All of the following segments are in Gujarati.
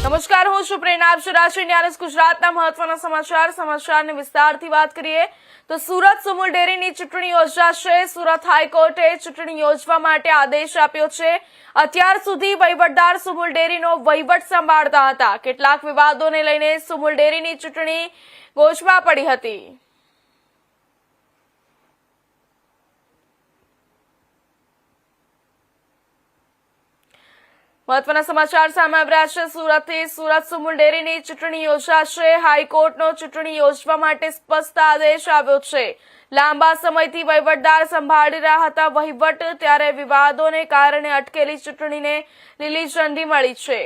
નમસ્કાર, હું છું પ્રેરણા. આપ રાષ્ટ્રીય ન્યાયાલય ગુજરાતના મહત્વના સમાચારની વિસ્તારથી વાત કરીએ તો સુરત સુમુલ ડેરીની ચૂંટણી યોજાશે. સુરત હાઈકોર્ટે ચૂંટણી યોજવા માટે આદેશ આપ્યો છે. અત્યાર સુધી વહીવટદાર સુમુલ ડેરીનો વહીવટ સંભાળતા હતા. કેટલાક વિવાદોને લઈને સુમુલ ડેરીની ચૂંટણી ગોચમાં પડી હતી. મહત્વના સમાચાર સામે આવી રહ્યા છે. સુરતથી સુરત સુમુલ ડેરીની ચૂંટણી યોજાશે. હાઈકોર્ટનો ચૂંટણી યોજવા માટે સ્પષ્ટ આદેશ આવ્યો છે. લાંબા સમયથી વહીવટદાર સંભાળી રહ્યા હતા વહીવટ, ત્યારે વિવાદોને કારણે અટકેલી ચૂંટણીને લીલી ઝંડી મળી છે.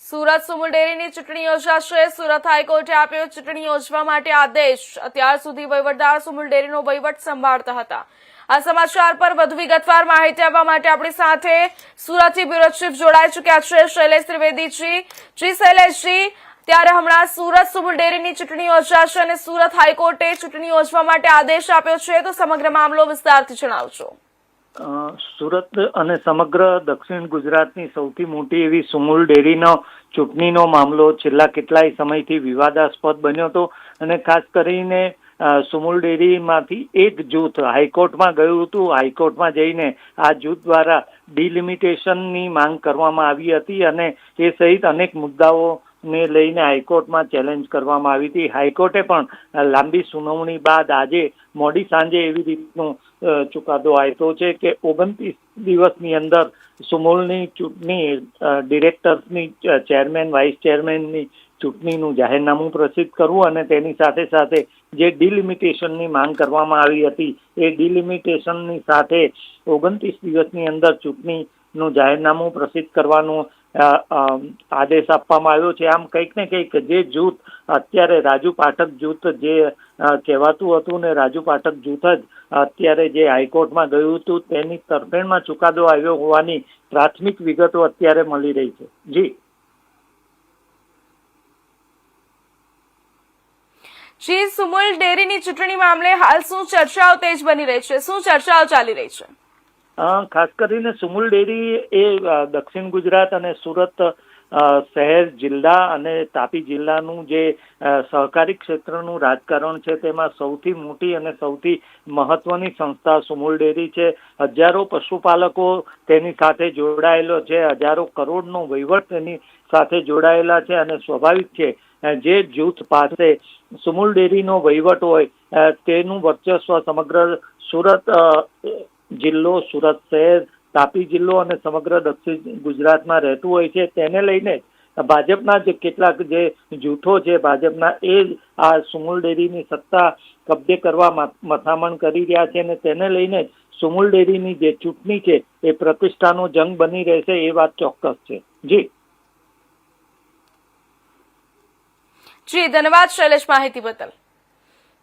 સુરત સુમુલ ડેરીની ચૂંટણી યોજાશે. સુરત હાઈકોર્ટે આપ્યો ચૂંટણી યોજવા માટે આદેશ. અત્યાર સુધી વહીવટદાર સુમુલ ડેરીનો વહીવટ સંભાળતા હતા. આ સમાચાર પર વધુ વિગતવાર માહિતી આપવા માટે આપણી સાથે સુરતથી બ્યુરો ચીફ જોડાઈ ચુક્યા છે શૈલેષ ત્રિવેદીજી. જી શૈલેષજી, ત્યારે હમણાં સુરત સુમુલ ડેરીની ચૂંટણી યોજાશે અને સુરત હાઈકોર્ટે ચૂંટણી યોજવા માટે આદેશ આપ્યો છે, તો સમગ્ર મામલો વિસ્તારથી જણાવજો. સુરત અને સમગ્ર દક્ષિણ ગુજરાતની સૌથી મોટી એવી સુમુલ ડેરીનો ચૂંટણીનો મામલો છેલ્લા કેટલાય સમયથી વિવાદાસ્પદ બન્યો હતો અને ખાસ કરીને સુમુલ ડેરીમાંથી એક જૂથ હાઈકોર્ટમાં ગયું હતું. હાઈકોર્ટમાં જઈને આ જૂથ દ્વારા ડિલિમિટેશનની માંગ કરવામાં આવી હતી અને એ સહિત અનેક મુદ્દાઓને લઈને હાઈકોર્ટમાં ચેલેન્જ કરવામાં આવી હતી. હાઈકોર્ટે પણ લાંબી સુનાવણી બાદ આજે મોડી સાંજે એવી રીતનો ચુકાદો આપ્યો છે કે 29 દિવસની અંદર સુમુલની ચૂંટણી, ડિરેક્ટર્સની, ચેરમેન, વાઇસ ચેરમેનની ચૂંટણીનું જાહેરનામું પ્રસિદ્ધ કરવું અને તેની સાથે સાથે જે ડિલિમિટેશનની માંગ કરવામાં આવી હતી એ ડિલિમિટેશનની સાથે 29 દિવસની અંદર ચૂંટણીનું જાહેરનામું પ્રસિદ્ધ કરવાનું આદેશ આપવામાં આવ્યો છે. આમ કંઈક ને કંઈક જે જૂથ અત્યારે રાજુ પાઠક જૂથ જે કહેવાતું હતું ને રાજુ પાઠક જૂથ જ અત્યારે જે હાઈકોર્ટમાં ગયું હતું તેની તરફેણમાં ચુકાદો આવ્યો હોવાની પ્રાથમિક વિગતો અત્યારે મળી રહી છે. જી, સુમુલ ડેરીની ચૂંટણી મામલે હાલ શું ચર્ચાઓ તેજ બની રહી છે? શું ચર્ચાઓ ચાલી રહી છે? ખાસ કરીને સુમુલ ડેરી એ દક્ષિણ ગુજરાત અને સુરત શહેર, જિલ્લા અને તાપી જિલ્લાનું જે સહકારી ક્ષેત્રનું રાજકારણ છે તેમાં સૌથી મોટી અને સૌથી મહત્વની સંસ્થા સુમુલ ડેરી છે. હજારો પશુપાલકો તેની સાથે જોડાયેલો છે, હજારો કરોડનો વહીવટ તેની સાથે જોડાયેલા છે અને સ્વાભાવિક છે જે જૂથ પાસે સુમુલ ડેરીનો વહીવટ હોય તેનું વર્ચસ્વ સમગ્ર સુરત જિલ્લો, સુરત શહેર, તાપી જિલ્લો અને સમગ્ર દક્ષિણ ગુજરાતમાં રહેતું હોય છે. તેને લઈને ભાજપના જે કેટલાક જે જૂથો છે ભાજપના એ આ સુમુલ ડેરીની સત્તા કબજે કરવા મથામણ કરી રહ્યા છે અને તેને લઈને સુમુલ ડેરીની જે ચૂંટણી છે એ પ્રતિષ્ઠાનો જંગ બની રહેશે એ વાત ચોક્કસ છે. જી, ધન્યવાદ શૈલેષ માહિતી બદલ.